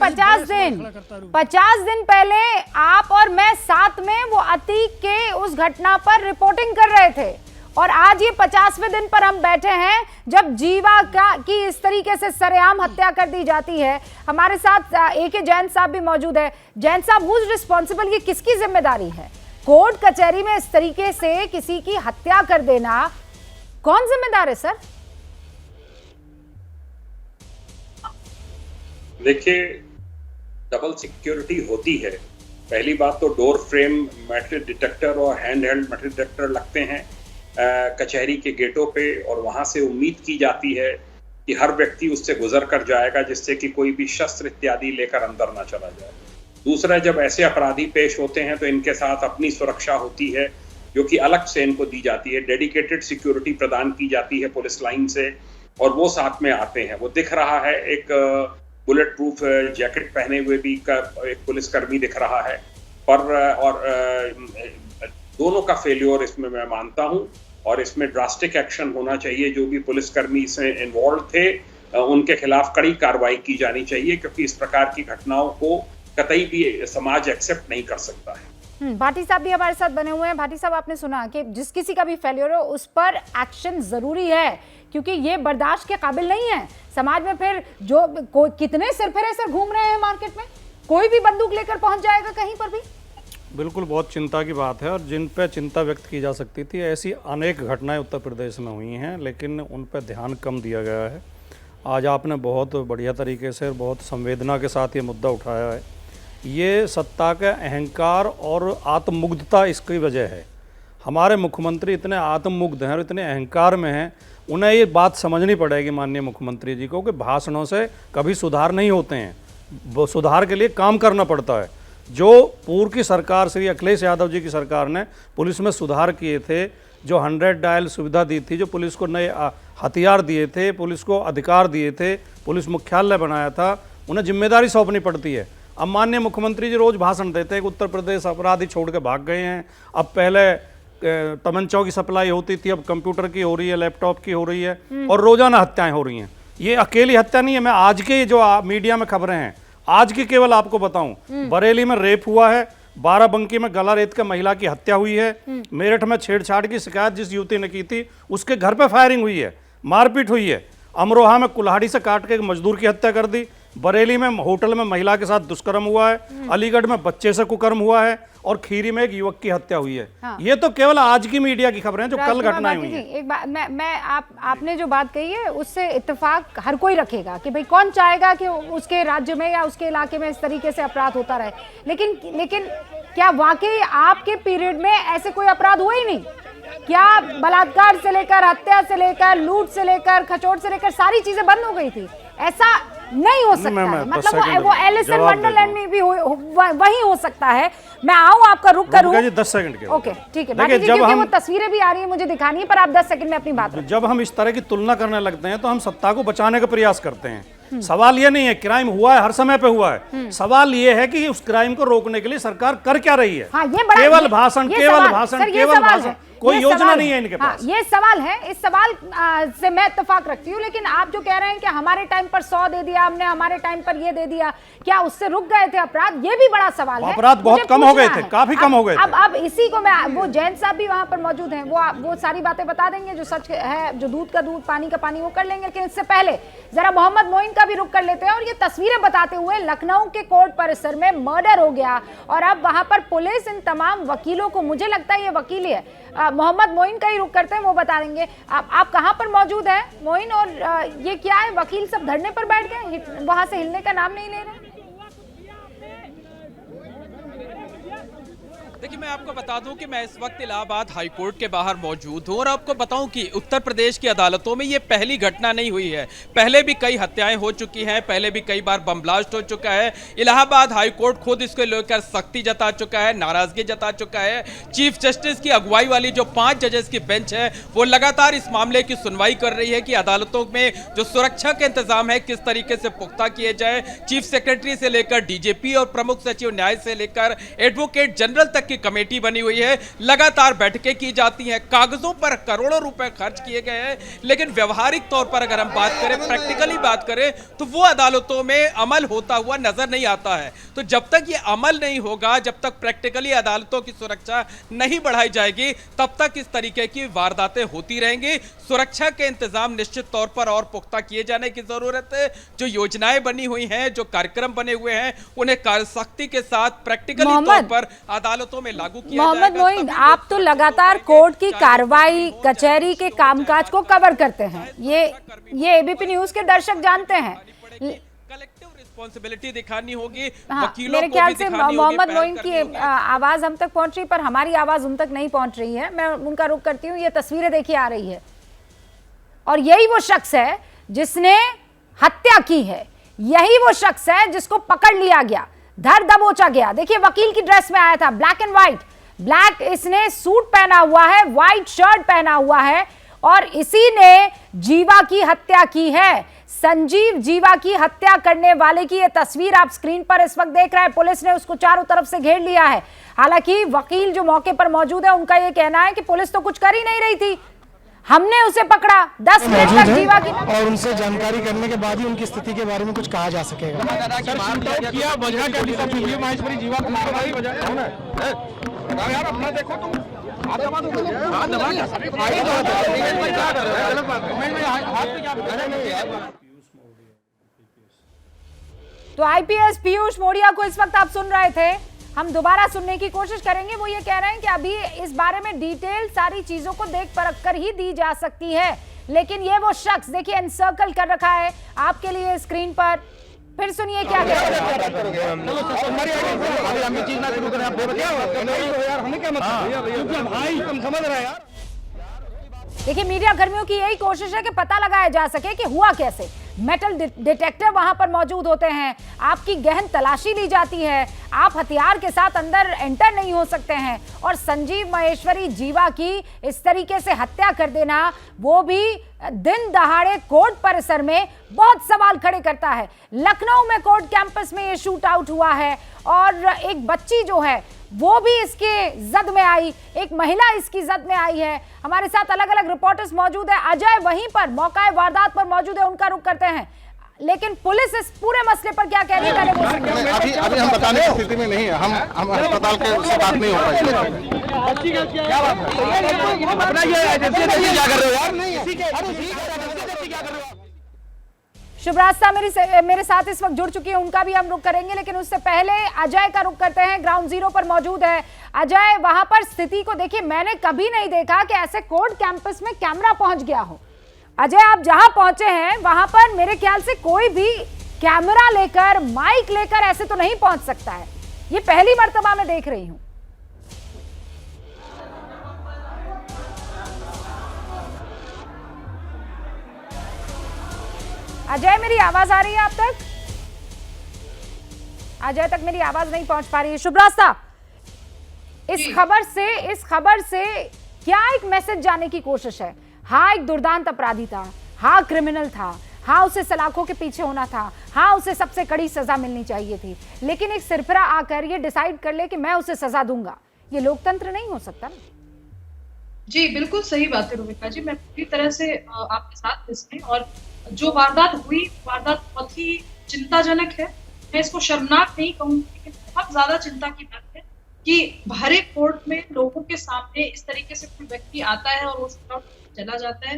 A: 50 दिन पहले आप और मैं साथ में वो अतीक के उस घटना पर रिपोर्टिंग कर रहे थे, और आज ये 50वें दिन पर हम बैठे हैं जब जीवा की इस तरीके से सरेआम हत्या कर दी जाती है। हमारे साथ AK जैन साहब भी मौजूद है। जैन साहब, हु इज रिस्पॉन्सिबल, ये किसकी जिम्मेदारी है? कोर्ट कचहरी में इस तरीके से किसी की हत्या कर देना, कौन जिम्मेदार है सर?
I: देखिए, डबल सिक्योरिटी होती है। पहली बात तो डोर फ्रेम मेटल डिटेक्टर और हैंड हेल्ड मेटल डिटेक्टर लगते हैं कचहरी के गेटों पे, और वहां से उम्मीद की जाती है कि हर व्यक्ति उससे गुजर कर जाएगा, जिससे कि कोई भी शस्त्र इत्यादि लेकर अंदर ना चला जाए। दूसरा, जब ऐसे अपराधी पेश होते हैं तो इनके साथ अपनी सुरक्षा होती है जो कि अलग से इनको दी जाती है। डेडिकेटेड सिक्योरिटी प्रदान की जाती है पुलिस लाइन से, और वो साथ में आते हैं। वो दिख रहा है, एक बुलेट प्रूफ जैकेट पहने हुए भी एक पुलिसकर्मी दिख रहा है, और दोनों का फेल्योर इसमें मैं मानता हूं, और इसमें ड्रास्टिक एक्शन होना चाहिए। जो भी पुलिसकर्मी इसमें इन्वॉल्व थे उनके खिलाफ कड़ी कार्रवाई की जानी चाहिए, क्योंकि इस प्रकार की घटनाओं को कतई भी समाज एक्सेप्ट नहीं कर सकता है।
A: भाटी साहब भी हमारे साथ बने हुए हैं। भाटी साहब, आपने सुना कि जिस किसी का भी फेल्योर हो उस पर एक्शन जरूरी है, क्योंकि ये बर्दाश्त के काबिल नहीं है। समाज में फिर जो कितने सिरफिरे सर घूम रहे हैं मार्केट में, कोई भी बंदूक लेकर पहुंच जाएगा कहीं पर भी।
J: बिल्कुल, बहुत चिंता की बात है, और जिन पे चिंता व्यक्त की जा सकती थी ऐसी अनेक घटनाएं उत्तर प्रदेश में हुई हैं, लेकिन उन पर ध्यान कम दिया गया है। आज आपने बहुत बढ़िया तरीके से, बहुत संवेदना के साथ ये मुद्दा उठाया है। ये सत्ता का अहंकार और आत्ममुग्धता इसकी वजह है। हमारे मुख्यमंत्री इतने आत्ममुग्ध हैं और इतने अहंकार में हैं, उन्हें ये बात समझनी पड़ेगी माननीय मुख्यमंत्री जी को कि भाषणों से कभी सुधार नहीं होते हैं, वो सुधार के लिए काम करना पड़ता है। जो पूर्व की सरकार, श्री अखिलेश यादव जी की सरकार ने पुलिस में सुधार किए थे, जो 100 डायल सुविधा दी थी, जो पुलिस को नए हथियार दिए थे, पुलिस को अधिकार दिए थे, पुलिस मुख्यालय बनाया था, उन्हें जिम्मेदारी सौंपनी पड़ती है। अब माननीय मुख्यमंत्री जी रोज भाषण देते हैं कि उत्तर प्रदेश अपराधी छोड़ के भाग गए हैं। अब पहले तमंचाओं की सप्लाई होती थी, अब कंप्यूटर की हो रही है, लैपटॉप की हो रही है, और रोजाना हत्याएं हो रही हैं। ये अकेली हत्या नहीं है, मैं आज के जो मीडिया में खबरें हैं, आज की केवल आपको बताऊं, बरेली में रेप हुआ है, बाराबंकी में गला रेत कर महिला की हत्या हुई है, मेरठ में छेड़छाड़ की शिकायत जिस युवती ने की थी उसके घर पे फायरिंग हुई है, मारपीट हुई है, अमरोहा में कुल्हाड़ी से काट के एक मजदूर की हत्या कर दी, बरेली में होटल में महिला के साथ दुष्कर्म हुआ है, अलीगढ़ में बच्चे से कुकर्म हुआ है, और खीरी में एक युवक की हत्या हुई है। हाँ। ये तो केवल आज की मीडिया की खबरें हैं जो कल घटनाएं हुई हैं।
A: एक बात आपने जो बात कही है उससे इत्तेफाक हर कोई रखेगा कि भाई कौन चाहेगा कि उसके राज्य में या उसके इलाके में इस तरीके से अपराध होता रहे, लेकिन क्या वाकई आपके पीरियड में ऐसे कोई अपराध हुए ही नहीं? क्या बलात्कार से लेकर, हत्या से लेकर, लूट से लेकर, खचोट से लेकर सारी चीजें बंद हो गई थी? ऐसा नहीं हो सकता है। मतलब वो एलिस इन वंडरलैंड में भी वही हो सकता है। मैं आऊं, आपका रुक करूं
J: 10 सेकंड के।
A: ओके, ठीक है भाटी जी, क्योंकि वो तस्वीरें भी आ रही है मुझे दिखानी है, पर आप 10 सेकंड में अपनी बात रखें।
J: जब हम इस तरह की तुलना करने लगते हैं तो हम सत्ता को बचाने का प्रयास करते हैं। सवाल ये नहीं है क्राइम हुआ है, हर समय पे हुआ है, सवाल ये है कि उस क्राइम को रोकने के लिए सरकार कर क्या रही है।
A: हाँ, ये
J: केवल भाषण, केवल भाषण, केवल भाषण। कोई
A: ये
J: योजना
A: सवाल
J: नहीं है इनके पास।
A: ये सवाल है, इस सवाल से मैं इत्तेफाक रखती हूँ, लेकिन आप जो कह रहे हैं कि हमारे टाइम पर 100 दे दिया हमने, हमारे टाइम पर ये दे दिया, क्या उससे रुक गए थे अपराध? ये भी बड़ा सवाल है।
J: अपराध बहुत कम हो गए थे, काफी कम हो गए थे।
A: अब इसी को मैं, वो जैन साहब भी वहां पर मौजूद हैं, वो सारी बातें बता देंगे, जो सच है, जो दूध का दूध पानी का पानी वो कर लेंगे। लेकिन इससे पहले जरा मोहम्मद मोइन का भी रुख कर लेते हैं और ये तस्वीरें बताते हुए लखनऊ के कोर्ट परिसर में मर्डर हो गया और अब वहां पर पुलिस इन तमाम वकीलों को, मुझे लगता है ये वकील ही है, मोहम्मद मोइन का ही रुख करते हैं, वो बता देंगे। आप कहां पर मौजूद हैं मोइन, और ये क्या है, वकील सब धरने पर बैठ गए, वहां से हिलने का नाम नहीं ले रहे?
K: देखिए, मैं आपको बता दूं कि मैं इस वक्त इलाहाबाद हाई कोर्ट के बाहर मौजूद हूं और आपको बताऊं कि उत्तर प्रदेश की अदालतों में ये पहली घटना नहीं हुई है। पहले भी कई हत्याएं हो चुकी हैं, पहले भी कई बार बम ब्लास्ट हो चुका है। इलाहाबाद हाई कोर्ट खुद इसको लेकर सख्ती जता चुका है, नाराजगी जता चुका है। चीफ जस्टिस की अगुवाई वाली जो 5 जजेस की बेंच है वो लगातार इस मामले की सुनवाई कर रही है कि अदालतों में जो सुरक्षा के इंतजाम है किस तरीके से पुख्ता किए जाए। चीफ सेक्रेटरी से लेकर डीजीपी और प्रमुख सचिव न्याय से लेकर एडवोकेट जनरल तक की कमेटी बनी हुई है, लगातार बैठकें की जाती हैं, कागजों पर करोड़ों रुपए खर्च किए गए हैं, लेकिन व्यवहारिक तौर पर अगर हम बात करें, प्रैक्टिकली बात करें, तो वो अदालतों में अमल होता हुआ नजर नहीं आता है। तो जब तक ये अमल नहीं होगा, जब तक प्रैक्टिकली अदालतों की सुरक्षा नहीं बढ़ाई जाएगी, तब तक इस तरीके की वारदातें होती रहेंगी। सुरक्षा के इंतजाम निश्चित तौर पर और पुख्ता किए जाने की जरूरत है। जो योजनाएं बनी हुई हैं, जो कार्यक्रम बने हुए हैं, उन्हें सख्ती के साथ प्रैक्टिकली तौर पर अदालतों में लागू किया जाएगा।
A: मोहम्मद मोइन, आप तो लगातार कोर्ट की कार्रवाई, कचहरी के कामकाज को कवर करते हैं, ये एबीपी न्यूज के दर्शक जानते हैं।
K: कलेक्टिव रिस्पांसिबिलिटी दिखानी होगी,
A: हाँ,
K: वकीलों
A: मेरे
K: को
A: ख्याल
K: भी
A: से
K: दिखानी
A: मोहम्मद
K: होगी,
A: मोइन
K: पहल
A: की
K: करनी होगी।
A: आवाज हम तक पहुंच रही, पर हमारी आवाज उन तक नहीं पहुंच रही है। मैं उनका रुख करती हूँ। ये तस्वीरें देखिए आ रही है और यही वो शख्स है जिसने हत्या की है, यही वो शख्स है जिसको पकड़ लिया गया, धर दबोचा गया। देखिए वकील की ड्रेस में आया था, ब्लैक एंड व्हाइट, ब्लैक इसने सूट पहना हुआ है, व्हाइट शर्ट पहना हुआ है और इसी ने जीवा की हत्या की है। संजीव जीवा की हत्या करने वाले की यह तस्वीर आप स्क्रीन पर इस वक्त देख रहे हैं। पुलिस ने उसको चारों तरफ से घेर लिया है। हालांकि वकील जो मौके पर मौजूद है, उनका यह कहना है कि पुलिस तो कुछ कर ही नहीं रही थी, हमने उसे पकड़ा 10 मिनट तक जीवा की,
L: और उनसे जानकारी करने के बाद ही उनकी स्थिति के बारे में कुछ कहा जा सकेगा।
A: तो आईपीएस पीयूष मोड़िया को इस वक्त आप सुन रहे थे, हम दोबारा सुनने की कोशिश करेंगे। वो ये कह रहे हैं कि अभी इस बारे में डिटेल सारी चीजों को देख परख कर ही दी जा सकती है, लेकिन ये वो शख्स देखिए एनसर्कल कर रखा है आपके लिए स्क्रीन पर। फिर सुनिए क्या कह रहे हैं। देखिए मीडिया कर्मियों की यही कोशिश है कि पता लगाया जा सके कि हुआ कैसे। मेटल डिटेक्टर वहां पर मौजूद होते हैं, आपकी गहन तलाशी ली जाती है, आप हथियार के साथ अंदर एंटर नहीं हो सकते हैं। और संजीव महेश्वरी जीवा की इस तरीके से हत्या कर देना, वो भी दिन दहाड़े कोर्ट परिसर में, बहुत सवाल खड़े करता है। लखनऊ में कोर्ट कैंपस में ये शूट आउट हुआ है और एक बच्ची जो है वो भी इसके जद में आई, एक महिला इसकी जद में आई है। हमारे साथ अलग अलग रिपोर्टर्स मौजूद है। अजय वहीं पर मौका वारदात पर मौजूद है, उनका रुख करते हैं। लेकिन पुलिस इस पूरे मसले पर क्या कह रही है?
G: अभी हम बताने की स्थिति में नहीं है, हम अस्पताल के से बात नहीं हो पाएगी।
A: शुभरास्ता मेरे साथ इस वक्त जुड़ चुकी है, उनका भी हम रुख करेंगे, लेकिन उससे पहले अजय का रुख करते हैं। ग्राउंड जीरो पर मौजूद है अजय। वहां पर स्थिति को देखिए, मैंने कभी नहीं देखा कि ऐसे कोर्ट कैंपस में कैमरा पहुंच गया हो। अजय आप जहां पहुंचे हैं वहां पर मेरे ख्याल से कोई भी कैमरा लेकर, माइक लेकर ऐसे तो नहीं पहुंच सकता है। ये पहली मर्तबा मैं देख रही हूं। अजय मेरी आवाज आ रही है आप तक? अजय तक मेरी आवाज नहीं पहुंच पा रही है। शुभरास्ता, इस खबर से क्या एक मैसेज जाने की कोशिश है? हाँ, एक दुर्दांत अपराधी था, हाँ क्रिमिनल था, हाँ उसे सलाखों के पीछे होना था, हाँ उसे सबसे कड़ी सजा मिलनी चाहिए थी, लेकिन एक सिरफिरा आकर ये डिसाइड कर ले कि मैं उसे सजा दूंगा, ये लोकतंत्र नहीं हो सकता ना।
M: जी बिल्कुल सही बात है रूबिका जी, मैं पूरी तरह से आपके साथ इसमें। और जो वारदात हुई, वारदात बहुत ही चिंताजनक है। मैं इसको शर्मनाक नहीं कहूंगी, लेकिन बहुत ज्यादा चिंता की बात है कि भरे कोर्ट में लोगों के सामने इस तरीके से कोई व्यक्ति आता है और वो चला जाता है,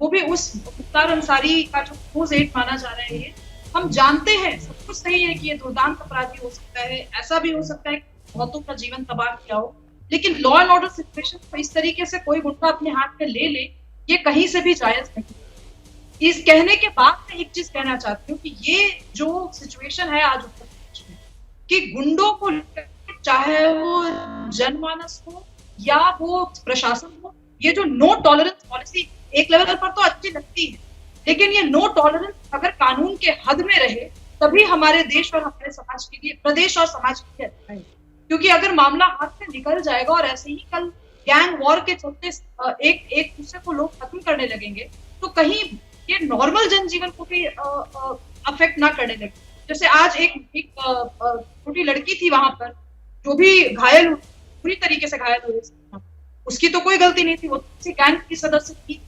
M: वो भी उस मुख्तार अंसारी का जो क्लोज एड माना जा रहा है। ये हम जानते हैं, सब कुछ सही है कि ये दुर्दांत अपराधी हो सकता है, ऐसा भी हो सकता है कि बहुतों का जीवन तबाह किया हो, लेकिन लॉ एंड ऑर्डर सिचुएशन को इस तरीके से कोई गुंडा अपने हाथ में ले ले, ये कहीं से भी जायज नहीं। इस कहने के बाद मैं एक चीज कहना चाहती हूँ कि ये जो सिचुएशन है आज उत्तर प्रदेश में, कि गुंडों को चाहे वो जनमानस हो या वो प्रशासन हो, ये जो नो टॉलरेंस पॉलिसी एक लेवल पर तो अच्छी लगती है, लेकिन ये नो टॉलरेंस अगर कानून के हद में रहे तभी हमारे देश और हमारे समाज के लिए, प्रदेश और समाज के लिए अच्छा है। क्योंकि अगर मामला हाथ से निकल जाएगा और ऐसे ही कल गैंग वॉर के चलते एक दूसरे को लोग खत्म करने लगेंगे, तो कहीं ये नॉर्मल जनजीवन को भी अफेक्ट ना करने लगे। जैसे आज एक छोटी लड़की थी वहां पर, जो भी घायल, पूरी तरीके से घायल हुई, उसकी तो कोई गलती नहीं थी, वो किसी गैंग की सदस्य थी।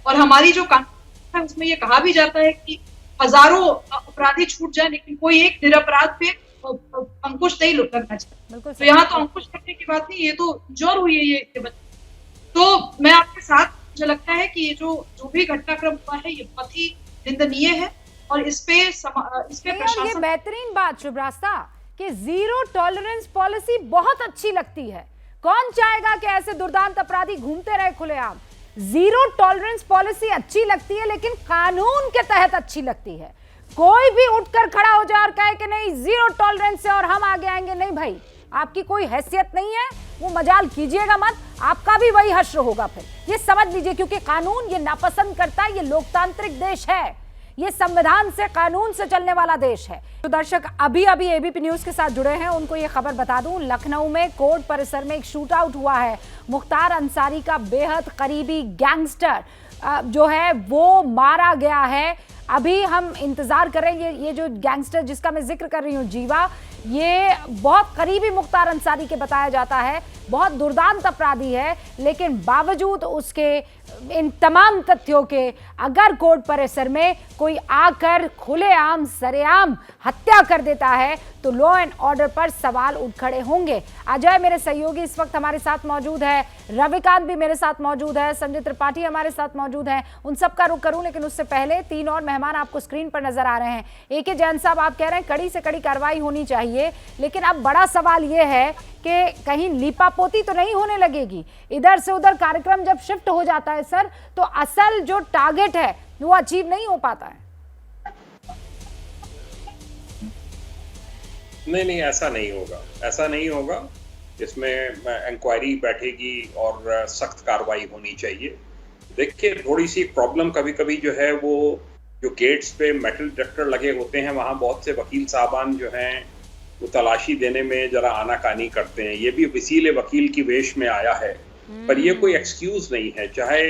M: और हमारी जो कानून है उसमें ये कहा भी जाता है कि हजारों अपराधी छूट जाए लेकिन कोई एक निरपराध पे अंकुश नहीं लगना चाहिए। तो यहाँ तो अंकुश लगने की बात नहीं, ये तो जोर हुई है ये बच्चे। तो मैं आपके साथ, मुझे लगता है कि ये जो भी घटनाक्रम हुआ है ये बहुत ही निंदनीय है और इस पे प्रशासन।
A: ये बेहतरीन बात शुभ्रास्ता कि जीरो टॉलरेंस पॉलिसी बहुत अच्छी लगती है। कौन चाहेगा कि ऐसे दुर्दांत अपराधी घूमते रहे खुलेआम? जीरो टॉलरेंस पॉलिसी अच्छी लगती है, लेकिन कानून के तहत अच्छी लगती है। कोई भी उठकर खड़ा हो जाए और कहे कि नहीं जीरो टॉलरेंस है और हम आगे आएंगे, नहीं भाई, आपकी कोई हैसियत नहीं है, वो मजाल कीजिएगा मत, आपका भी वही हश्र होगा फिर। ये समझ लीजिए, क्योंकि कानून ये नापसंद करता है। ये लोकतांत्रिक देश है, ये संविधान से, कानून से चलने वाला देश है। तो दर्शक अभी एबीपी न्यूज के साथ जुड़े हैं, उनको ये खबर बता दूं, लखनऊ में कोर्ट परिसर में एक शूट आउट हुआ है। मुख्तार अंसारी का बेहद करीबी गैंगस्टर जो है वो मारा गया है। अभी हम इंतजार कर रहे हैं, ये जो गैंगस्टर जिसका मैं जिक्र कर रही हूँ, जीवा, ये बहुत करीबी मुख्तार अंसारी के बताया जाता है, बहुत दुर्दांत अपराधी है, लेकिन बावजूद उसके इन तमाम तथ्यों के अगर कोर्ट परिसर में कोई आकर खुलेआम सरेआम हत्या कर देता है तो लॉ एंड ऑर्डर पर सवाल उठ खड़े होंगे। अजय मेरे सहयोगी इस वक्त हमारे साथ मौजूद है, रविकांत भी मेरे साथ मौजूद है, संजय त्रिपाठी हमारे साथ मौजूद हैं, उन सब का रुख करूं, लेकिन उससे पहले तीन और मेहमान आपको स्क्रीन पर नजर आ रहे हैं। एके जैन साहब, आप कह रहे हैं कड़ी से कड़ी कार्रवाई होनी चाहिए, लेकिन अब बड़ा सवाल यह है कि कहीं लीपापोती तो नहीं होने लगेगी? इधर से उधर कार्यक्रम जब शिफ्ट हो जाता है सर, तो असल जो टारगेट है वो अचीव नहीं हो पाता है।
I: नहीं, ऐसा नहीं होगा, ऐसा नहीं होगा। इसमें इंक्वायरी बैठेगी और सख्त कार्रवाई होनी चाहिए। देखिए, थोड़ी सी प्रॉब्लम कभी कभी जो है, वो जो गेट्स पे मेटल डिटेक्टर लगे होते हैं, वहाँ बहुत से वकील साहबान जो हैं वो तलाशी देने में जरा आनाकानी करते हैं। ये भी वसीले वकील की वेश में आया है, पर ये कोई एक्सक्यूज नहीं है। चाहे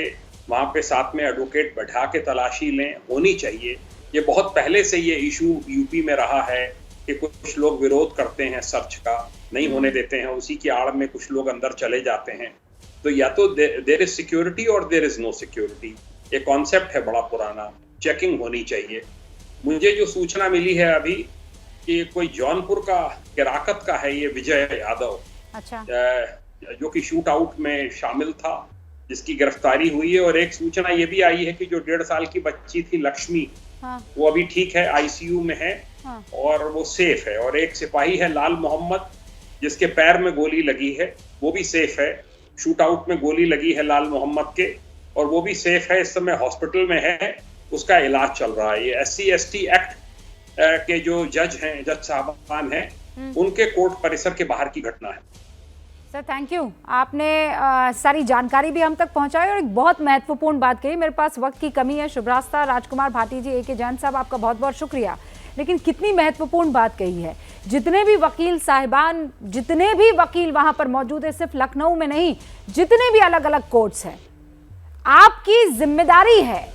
I: वहाँ पे साथ में एडवोकेट बैठा के तलाशी लें, होनी चाहिए। ये बहुत पहले से ये इशू यूपी में रहा है कि कुछ लोग विरोध करते हैं सर्च का, नहीं होने देते हैं, उसी की आड़ में कुछ लोग अंदर चले जाते हैं। तो या तो देयर इज सिक्योरिटी और देयर इज नो सिक्योरिटी। ये कॉन्सेप्ट है बड़ा पुराना, चेकिंग होनी चाहिए। मुझे जो सूचना मिली है अभी कि कोई जौनपुर का केराकत का है, ये विजय यादव,
A: अच्छा,
I: जो कि शूट आउट में शामिल था, जिसकी गिरफ्तारी हुई है। और एक सूचना ये भी आई है कि जो 1.5 साल की बच्ची थी लक्ष्मी,
A: हाँ,
I: वो अभी ठीक है, आईसीयू में है, हाँ, और वो सेफ है। और एक सिपाही है लाल मोहम्मद, जिसके पैर में गोली लगी है, वो भी सेफ है। शूट आउट में गोली लगी है लाल मोहम्मद के, और वो भी सेफ है, इस समय हॉस्पिटल में है, उसका इलाज चल रहा है। ये SC/ST एक्ट के जो जज हैं, जज साहबान हैं, उनके कोर्ट परिसर के बाहर की घटना है।
A: सर थैंक यू, आपने सारी जानकारी भी हम तक पहुंचाई और एक बहुत महत्वपूर्ण बात कही। मेरे पास वक्त की कमी है, शुभ्रास्ता, राजकुमार भाटी जी, एके जैन साहब, आपका बहुत बहुत शुक्रिया, लेकिन कितनी महत्वपूर्ण बात कही है। जितने भी वकील साहिबान, जितने भी वकील वहां पर मौजूद है, सिर्फ लखनऊ में नहीं, जितने भी अलग अलग कोर्ट्स हैं, आपकी जिम्मेदारी है।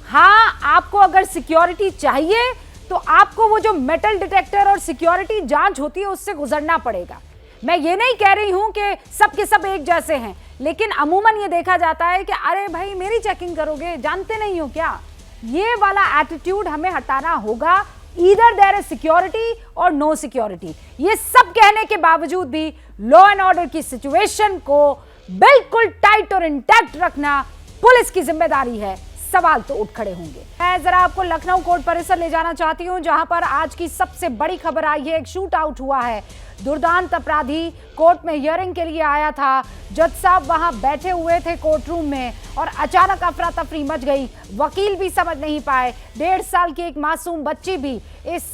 A: हाँ, आपको अगर सिक्योरिटी चाहिए तो आपको वो जो मेटल डिटेक्टर और सिक्योरिटी जांच होती है उससे गुजरना पड़ेगा। मैं ये नहीं कह रही हूं कि सब के सब एक जैसे हैं, लेकिन अमूमन ये देखा जाता है कि अरे भाई मेरी चेकिंग करोगे, जानते नहीं हो क्या। ये वाला एटीट्यूड हमें हटाना होगा। ईदर देयर इज सिक्योरिटी और नो सिक्योरिटी। ये सब कहने के बावजूद भी लॉ एंड ऑर्डर की सिचुएशन को बिल्कुल टाइट और इंटैक्ट रखना पुलिस की जिम्मेदारी है। सवाल तो उठ खड़े होंगे। मैं जरा आपको लखनऊ कोर्ट परिसर ले जाना चाहती हूं, जहां पर आज की सबसे बड़ी खबर आई है। एक शूट आउट हुआ है। दुर्दांत अपराधी कोर्ट में हियरिंग के लिए आया था। जज साहब वहां बैठे हुए थे कोर्ट रूम में और अचानक अफरा तफरी मच गई। वकील भी समझ नहीं पाए। 1.5 साल की एक मासूम बच्ची भी इस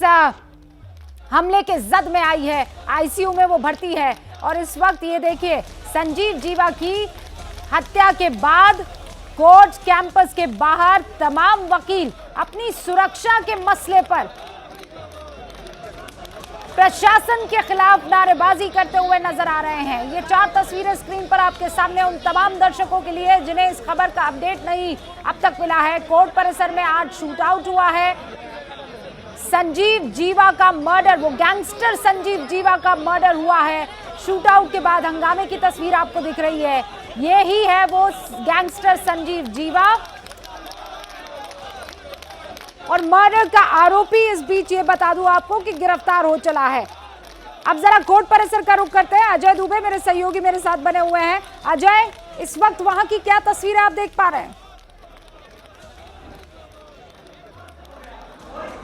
A: हमले के जद में आई है। आईसीयू में वो भर्ती है। और इस वक्त ये देखिए, संजीव जीवा की हत्या के बाद कोर्ट कैंपस के बाहर तमाम वकील अपनी सुरक्षा के मसले पर प्रशासन के खिलाफ नारेबाजी करते हुए नजर आ रहे हैं। ये 4 तस्वीरें स्क्रीन पर आपके सामने उन तमाम दर्शकों के लिए जिन्हें इस खबर का अपडेट नहीं अब तक मिला है। कोर्ट परिसर में आज शूट आउट हुआ है। संजीव जीवा का मर्डर, वो गैंगस्टर संजीव जीवा का मर्डर हुआ है। शूट आउट के बाद हंगामे की तस्वीर आपको दिख रही है। ये ही है वो गैंगस्टर संजीव जीवा और मर्डर का आरोपी इस बीच ये बता दूं आपको कि गिरफ्तार हो चला है। अब जरा कोर्ट परिसर का रुख करते हैं। अजय दुबे मेरे सहयोगी मेरे साथ बने हुए हैं। अजय, इस वक्त वहां की क्या तस्वीरें आप देख पा रहे हैं?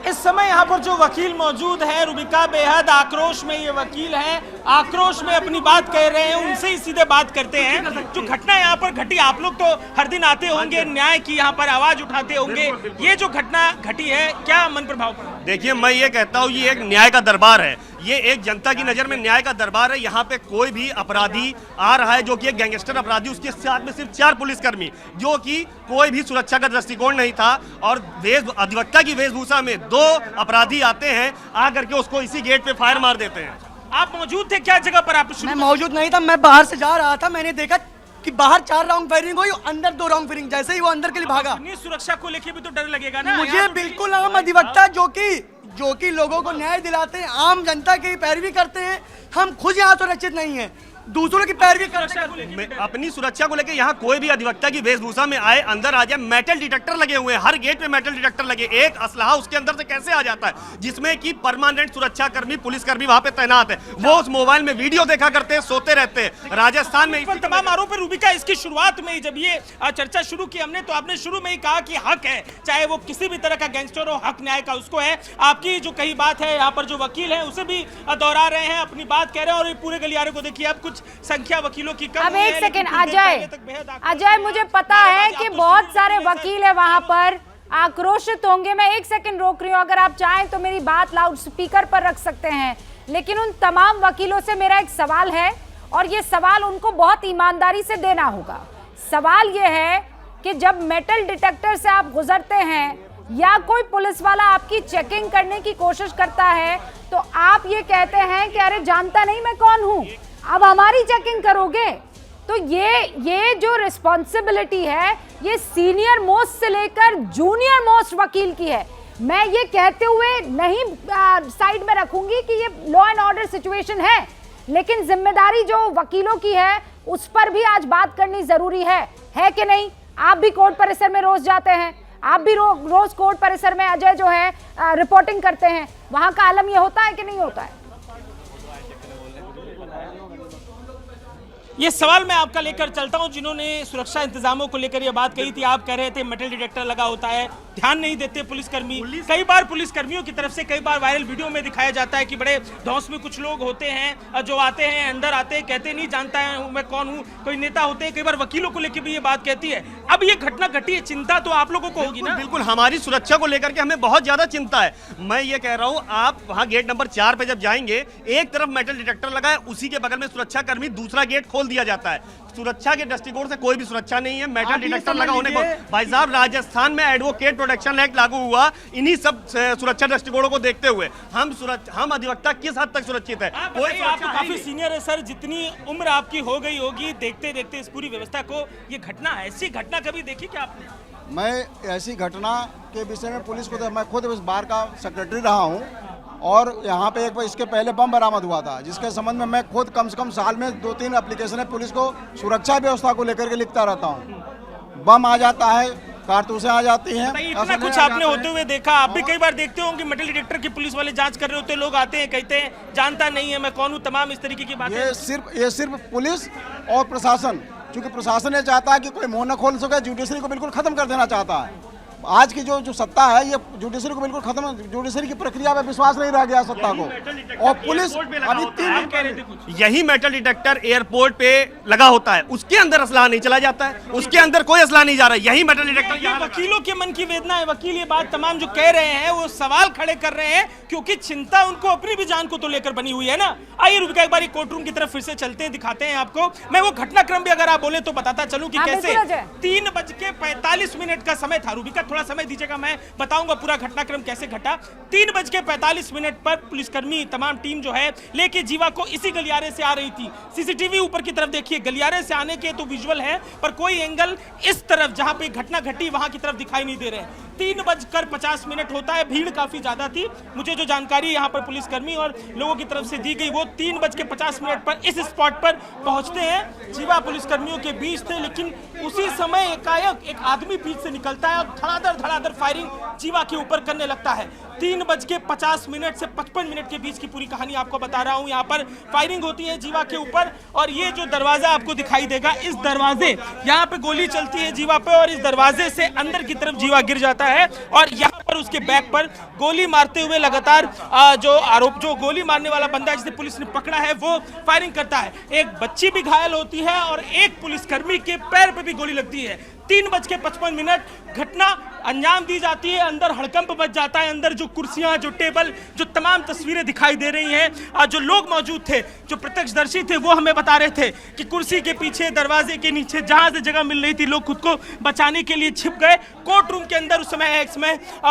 C: इस समय यहाँ पर जो वकील मौजूद है, रूबिका बेहद आक्रोश में ये वकील हैं, आक्रोश में अपनी बात कह रहे हैं। उनसे ही सीधे बात करते हैं। जो घटना यहाँ पर घटी, आप लोग तो हर दिन आते होंगे, न्याय की यहाँ पर आवाज उठाते होंगे। ये जो घटना घटी है, क्या मन प्रभाव पड़ा?
N: देखिए, मैं ये कहता हूँ, ये एक न्याय का दरबार है। ये एक जनता की नजर में न्याय का दरबार है। यहाँ पे कोई भी अपराधी आ रहा है जो कि एक गैंगस्टर अपराधी, उसके साथ में सिर्फ 4 पुलिसकर्मी, जो कि कोई भी सुरक्षा का दृष्टिकोण नहीं था, और अधिवक्ता की वेशभूषा में 2 अपराधी आते हैं, आकर के उसको इसी गेट पे फायर मार देते हैं।
C: आप मौजूद थे क्या जगह पर? आप
O: मैं मौजूद नहीं था, मैं बाहर से जा रहा था। मैंने देखा कि बाहर 4 राउंड फायरिंग हुई, अंदर 2 राउंड फायरिंग। जैसे ही वो अंदर के लिए भागा,
C: सुरक्षा को लेकर भी तो डर लगेगा ना।
O: मुझे बिल्कुल आम अधिवक्ता जो कि लोगों को न्याय दिलाते हैं, आम जनता की पैरवी करते हैं। हम खुद यहाँ सुरक्षित नहीं है, दूसरों की पैरवी करते हैं।
N: अपनी सुरक्षा को लेकर यहाँ कोई भी अधिवक्ता की वेशभूषा में आए, अंदर आ जाए। मेटल डिटेक्टर लगे हुए हैं, हर गेट पे मेटल डिटेक्टर लगे। एक असलहा उसके अंदर से कैसे आ जाता है, जिसमें कि परमानेंट सुरक्षा कर्मी, पुलिसकर्मी वहां पे तैनात है। वो उस मोबाइल में वीडियो देखा करते हैं, सोते रहते हैं। राजस्थान में
C: तमाम आरोप है। रूबिका, इसकी शुरुआत में ही जब ये चर्चा शुरू की हमने, तो आपने शुरू में ही कहा कि हक है, चाहे वो किसी भी तरह का गैंगस्टर हो, हक न्याय का उसको है। आपकी जो कही बात है, यहाँ पर जो वकील है उसे भी दोहरा रहे हैं, अपनी बात कह रहे हैं। और पूरे गलियारे को देखिए, अब कुछ संख्या वकीलों की कम।
A: अब एक सेकंड अजय, मुझे पता है कि बहुत सारे वकील है वहां पर, आक्रोशित होंगे। मैं एक सेकंड रोक रही हूँ। अगर आप चाहें तो मेरी बात लाउड स्पीकर पर रख सकते हैं। लेकिन उन तमाम वकीलों से मेरा एक सवाल है, और ये सवाल उनको बहुत ईमानदारी से देना होगा। सवाल ये है कि जब मेटल डिटेक्टर से आप गुजरते हैं या कोई पुलिस वाला आपकी चेकिंग करने की कोशिश करता है, तो आप ये कहते हैं कि अरे जानता नहीं मैं कौन हूं, अब हमारी चेकिंग करोगे। तो ये जो रिस्पॉन्सिबिलिटी है, ये सीनियर मोस्ट से लेकर जूनियर मोस्ट वकील की है। मैं ये कहते हुए नहीं साइड में रखूंगी कि ये लॉ एंड ऑर्डर सिचुएशन है, लेकिन जिम्मेदारी जो वकीलों की है उस पर भी आज बात करनी जरूरी है कि नहीं? आप भी कोर्ट परिसर में रोज जाते हैं, आप भी रोज कोर्ट परिसर में अजय जो है रिपोर्टिंग करते हैं, वहां का आलम ये होता है कि नहीं होता है?
C: ये सवाल मैं आपका लेकर चलता हूं। जिन्होंने सुरक्षा इंतजामों को लेकर ये बात कही थी, आप कह रहे थे मेटल डिटेक्टर लगा होता है, ध्यान नहीं देते पुलिसकर्मी। कई बार पुलिसकर्मियों की तरफ से कई बार वायरल वीडियो में दिखाया जाता है कि बड़े धौंस में कुछ लोग होते हैं जो आते हैं, अंदर आते हैं, कहते नहीं जानता है मैं कौन हूँ, कोई नेता होते हैं। कई बार वकीलों को लेकर भी ये बात कहती है। अब ये घटना घटी है, चिंता तो आप लोगों को होगी ना?
N: बिल्कुल, हमारी सुरक्षा को लेकर के हमें बहुत ज्यादा चिंता है। मैं ये कह रहा हूँ, आप वहाँ गेट नंबर 4 पे जब जाएंगे, एक तरफ मेटल डिटेक्टर लगा है, उसी के बगल में सुरक्षा कर्मी, दूसरा गेट खोल दिया जाता है। सुरक्षा के दृष्टिकोण से कोई भी सुरक्षा नहीं है। मेटल डिटेक्टर लगा होने को, भाई साहब, राजस्थान में एडवोकेट प्रोटेक्शन एक्ट लागू हुआ इन्हीं सब सुरक्षा दृष्टिकोणों को देखते हुए। हम अधिवक्ता किस हद तक सुरक्षित है?
C: आप तो काफी सीनियर है सर, जितनी उम्र आपकी हो गई होगी देखते देखते इस पूरी व्यवस्था को, ये घटना, ऐसी घटना कभी देखी क्या आपने?
F: मैं ऐसी घटना के विषय में पुलिस को, मैं खुद इस बार का सेक्रेटरी रहा हूँ,
P: और यहाँ पे एक बार इसके पहले बम बरामद हुआ था, जिसके संबंध में मैं खुद कम से कम साल में 2-3 एप्लीकेशन पुलिस को सुरक्षा व्यवस्था को लेकर के लिखता रहता हूँ। बम आ जाता है, कारतूसें आ जाती हैं।
C: इतना कुछ आपने होते हुए देखा, आप भी कई बार देखते होंगे मेटल डिटेक्टर की पुलिस वाले जांच कर रहे होते, लोग आते हैं कहते हैं जानता नहीं है मैं कौन हूँ, तमाम इस तरीके की बातें।
P: ये सिर्फ पुलिस और प्रशासन, क्योंकि प्रशासन ये चाहता है कि कोई मुंह न खोल सके, जुडिशरी को बिल्कुल खत्म कर देना चाहता है। आज की जो सत्ता है ये जुडिशरी को बिल्कुल खत्म, जुडिशरी की प्रक्रिया में विश्वास नहीं रह गया सत्ता को। और पुलिस अभी 3 दिन
N: यही मेटल डिटेक्टर एयरपोर्ट पे लगा होता है, उसके अंदर असला नहीं चला जाता है, उसके अंदर कोई असला नहीं जा रहा है, यही मेटल डिटेक्टर।
C: ये वकीलों के मन की वेदना है, वकील ये बात तमाम जो कह रहे हैं वो सवाल खड़े कर रहे हैं, क्योंकि चिंता उनको अपनी भी जान को तो लेकर बनी हुई है ना। आइए रुबिका एक बार कोर्ट रूम की तरफ फिर से चलते हैं, दिखाते हैं आपको। मैं वो घटनाक्रम भी अगर आप बोले तो बताता चलूं कि कैसे 3:45 का समय था। रुबिका थोड़ा समय दीजिएगा, मैं बताऊंगा पूरा घटनाक्रम कैसे घटा। 3:45 पर पुलिसकर्मी तमाम टीम जो है लेके जीवा को इसी गलियारे से आ रही थी। सीसीटीवी ऊपर की तरफ देखिए, गलियारे से आने के तो विजुअल है पर कोई एंगल इस तरफ जहां पे घटना घटी वहां की तरफ दिखाई नहीं दे रहे हैं। 3:50 होता है, भीड़ काफी ज्यादा थी। मुझे जो जानकारी यहाँ पर पुलिसकर्मी और लोगों की तरफ से दी गई वो 3:50 पर इस स्पॉट पर पहुंचते हैं। जीवा पुलिसकर्मियों के बीच थे, लेकिन उसी समय एकाएक एक आदमी बीच से निकलता है और धड़ाधड़ फायरिंग जीवा के ऊपर करने लगता है। 3:50 से 55 के बीच की पूरी कहानी आपको बता रहा हूं। यहाँ पर फायरिंग होती है जीवा के ऊपर और ये जो दरवाजा आपको दिखाई देगा, इस दरवाजे यहाँ पे गोली चलती है जीवा पे और इस दरवाजे से अंदर की तरफ जीवा गिर जाता है और यहाँ पर उसके बैक पर गोली मारते हुए लगातार जो गोली मारने वाला बंदा जिसे पुलिस ने पकड़ा है वो फायरिंग करता है। एक बच्ची भी घायल होती है और एक पुलिसकर्मी के पैर पे भी गोली लगती है। 3:55 घटना अंजाम दी जाती है, अंदर हड़कंप मच जाता है। अंदर जो कुर्सियां, जो टेबल, जो तमाम तस्वीरें दिखाई दे रही हैं, जो लोग मौजूद थे, जो प्रत्यक्षदर्शी थे, वो हमें बता रहे थे कि कुर्सी के पीछे, दरवाजे के नीचे जहां से जगह मिल रही थी, लोग खुद को बचाने के लिए छिप गए। कोर्ट रूम के अंदर उस समय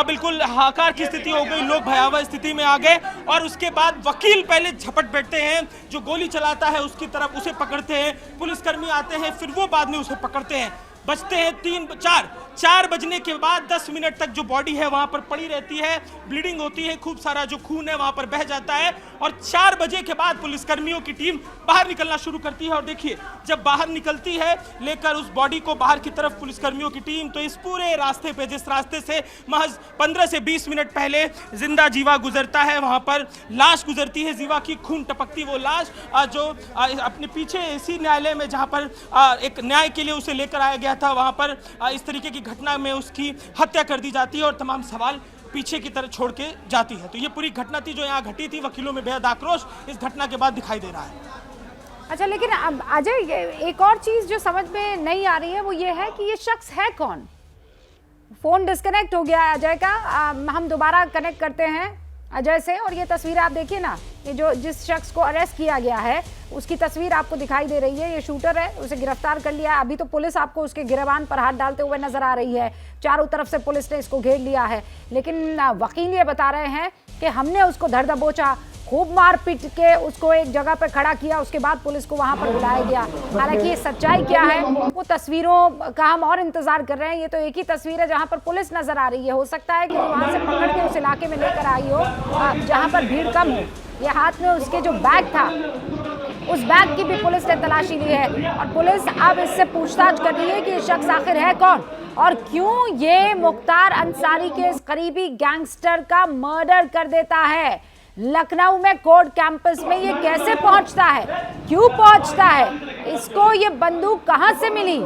C: बिल्कुल हाहाकार की स्थिति हो गई, लोग भयावह स्थिति में आ गए और उसके बाद वकील पहले झपट बैठते हैं, जो गोली चलाता है उसकी तरफ उसे पकड़ते हैं, पुलिसकर्मी आते हैं, फिर वो बाद में उसे पकड़ते हैं। बजते हैं 4 बजने के बाद 10 मिनट तक जो बॉडी है वहां पर पड़ी रहती है, ब्लीडिंग होती है, खूब सारा जो खून है वहां पर बह जाता है और 4 बजे के बाद पुलिसकर्मियों की टीम बाहर निकलना शुरू करती है। और देखिए जब बाहर निकलती है लेकर उस बॉडी को बाहर की तरफ पुलिसकर्मियों की टीम, तो इस पूरे रास्ते पे, जिस रास्ते से महज 15 से 20 मिनट पहले जिंदा जीवा गुजरता है, वहां पर लाश गुजरती है जीवा की, खून टपकती वो लाश जो अपने पीछे इसी न्यायालय में जहां पर एक न्याय के लिए उसे लेकर आया गया था, वहां पर इस तरीके की घटना में उसकी हत्या कर दी जाती है और तमाम सवाल पीछे की तरफ छोड़ के जाती है। तो ये पूरी घटना थी जो यहाँ घटी थी। वकीलों में बेहद आक्रोश इस घटना के बाद दिखाई दे रहा है।
A: अच्छा, लेकिन अब अजय एक और चीज जो समझ में नहीं आ रही है वो ये है कि ये शख्स है कौन। फोन डिस्कनेक्ट हो गया है अजय का, हम दोबारा कनेक्ट करते हैं अजय से और ये तस्वीर आप देखिए ना, ये जो जिस शख्स को अरेस्ट किया गया है उसकी तस्वीर आपको दिखाई दे रही है। ये शूटर है, उसे गिरफ्तार कर लिया है। अभी तो पुलिस आपको उसके गिरबान पर हाथ डालते हुए नजर आ रही है, चारों तरफ से पुलिस ने इसको घेर लिया है, लेकिन वकील ये बता रहे हैं कि हमने उसको धर दबोचा, खूब मार पीट के उसको एक जगह पर खड़ा किया, उसके बाद पुलिस को वहां पर बुलाया गया। हालांकि ये सच्चाई क्या है वो तस्वीरों का हम और इंतजार कर रहे हैं। ये तो एक ही तस्वीर है जहां पर पुलिस नजर आ रही है, हो सकता है कि वहां से पकड़ के उस इलाके में लेकर आई हो जहां पर भीड़ कम हो। ये हाथ में उसके जो बैग था उस बैग की भी पुलिस ने तलाशी ली है और पुलिस अब इससे पूछताछ कर रही है कि ये शख्स आखिर है कौन और क्यों ये मुख्तार अंसारी के इस करीबी गैंगस्टर का मर्डर कर देता है। लखनऊ में कोर्ट कैंपस में ये कैसे पहुंचता है, क्यों पहुंचता है, इसको ये बंदूक कहां से मिली,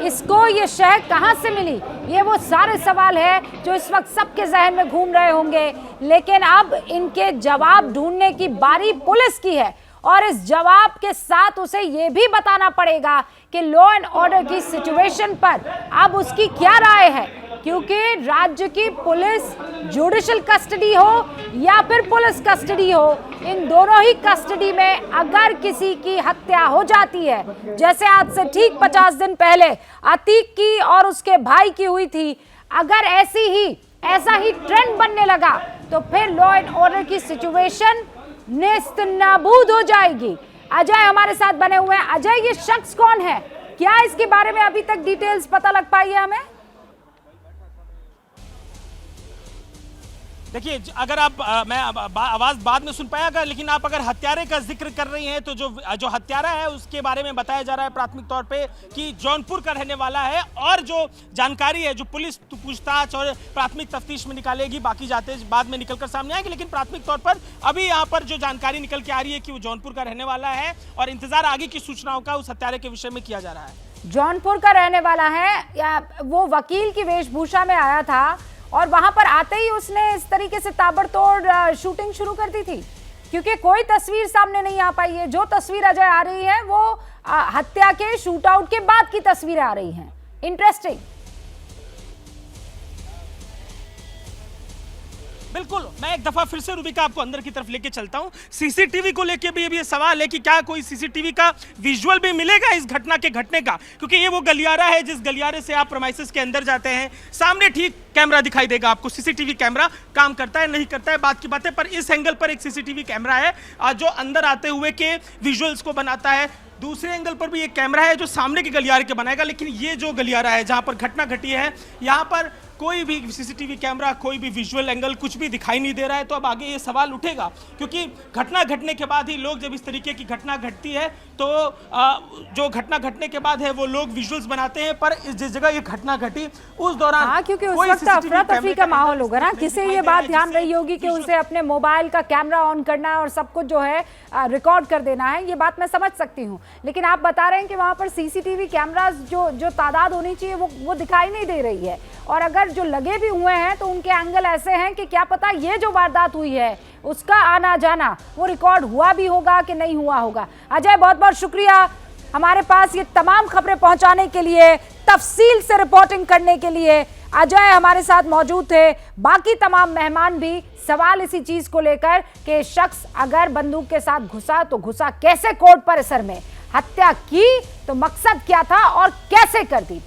A: इसको ये शह कहां से मिली, ये वो सारे सवाल है जो इस वक्त सबके जहन में घूम रहे होंगे। लेकिन अब इनके जवाब ढूंढने की बारी पुलिस की है और इस जवाब के साथ उसे ये भी बताना पड़ेगा कि लॉ एंड ऑर्डर की सिचुएशन पर अब उसकी क्या राय है, क्योंकि राज्य की पुलिस जुडिशियल कस्टडी हो या फिर पुलिस कस्टडी हो, इन दोनों ही कस्टडी में अगर किसी की हत्या हो जाती है, जैसे आज से ठीक 50 दिन पहले अतीक की और उसके भाई की हुई थी, अगर ऐसा ही ट्रेंड बनने लगा तो फिर लॉ एंड ऑर्डर की सिचुएशन नेस्त नाबूद हो जाएगी। अजय हमारे साथ बने हुए हैं। अजय, ये शख्स कौन है, क्या इसके बारे में अभी तक डिटेल्स पता लग पाई है हमें?
C: देखिए अगर आप मैं आवाज बाद में सुन पाया, लेकिन आप अगर हत्यारे का जिक्र कर रही हैं तो जो हत्यारा है उसके बारे में बताया जा रहा है प्राथमिक तौर पे कि जौनपुर का रहने वाला है, और जो जानकारी है जो पुलिस पूछताछ और प्राथमिक तफ्तीश में निकालेगी, बाकी जाते बाद में निकलकर सामने आएगी, लेकिन प्राथमिक तौर पर अभी यहाँ पर जो जानकारी निकल के आ रही है कि वो जौनपुर का रहने वाला है और इंतजार आगे की सूचनाओं का उस हत्यारे के विषय में किया जा रहा है।
A: जौनपुर का रहने वाला है या वो वकील की वेशभूषा में आया था और वहां पर आते ही उसने इस तरीके से ताबड़तोड़ शूटिंग शुरू कर दी थी, क्योंकि कोई तस्वीर सामने नहीं आ पाई है। जो तस्वीर अजय आ रही है वो हत्या के शूट आउट के बाद की तस्वीरें आ रही हैं। इंटरेस्टिंग।
C: बिल्कुल, मैं एक दफा फिर से रूबिका आपको अंदर की तरफ लेके चलता हूं। सीसीटीवी को लेके भी अभी ये सवाल है कि क्या कोई सीसीटीवी का विजुअल भी मिलेगा इस घटना के घटने का, क्योंकि ये वो गलियारा है जिस गलियारे से आप प्रेमाइसेस के अंदर जाते हैं, सामने ठीक कैमरा दिखाई देगा आपको। सीसीटीवी कैमरा काम करता है नहीं करता है बात की बात है, पर इस एंगल पर एक सीसीटीवी कैमरा है जो अंदर आते हुए के विजुअल्स को बनाता है। दूसरे एंगल पर भी एक कैमरा है जो सामने के गलियारे के बनाएगा, लेकिन ये जो गलियारा है जहां पर घटना घटी है, यहाँ पर कोई भी सीसीटीवी कैमरा, कोई भी विजुअल एंगल कुछ भी दिखाई नहीं दे रहा है। तो अब आगे ये सवाल उठेगा, क्योंकि घटना घटने के बाद ही लोग, जब इस तरीके की घटना घटती है तो जो घटना घटने के बाद है वो लोग विजुअल्स बनाते हैं, पर जिस जगह ये घटना घटी उस दौरान
A: क्योंकि उस वक्त अफरा तफरी का माहौल होगा ना, किसे ये बात ध्यान रही होगी कि उसे अपने मोबाइल का कैमरा ऑन करना है और सब कुछ जो है रिकॉर्ड कर देना है। ये बात मैं समझ सकती हूँ, लेकिन आप बता रहे हैं कि वहां पर सीसीटीवी कैमरास जो तादाद होनी चाहिए वो दिखाई नहीं दे रही है, और अगर जो लगे भी हुए हैं तो उनके एंगल ऐसे हैं कि क्या पता ये जो वारदात हुई है उसका आना जाना वो रिकॉर्ड हुआ भी होगा कि नहीं हुआ होगा। अजय, बहुत बहुत शुक्रिया हमारे पास ये तमाम खबरें पहुंचाने के लिए, तफसील से रिपोर्टिंग करने के लिए। अजय हमारे साथ मौजूद थे, बाकी तमाम मेहमान भी। सवाल इसी चीज को लेकर कि शख्स अगर बंदूक के साथ घुसा तो घुसा कैसे कोर्ट परिसर में, हत्या की तो मकसद क्या था और कैसे कर दी।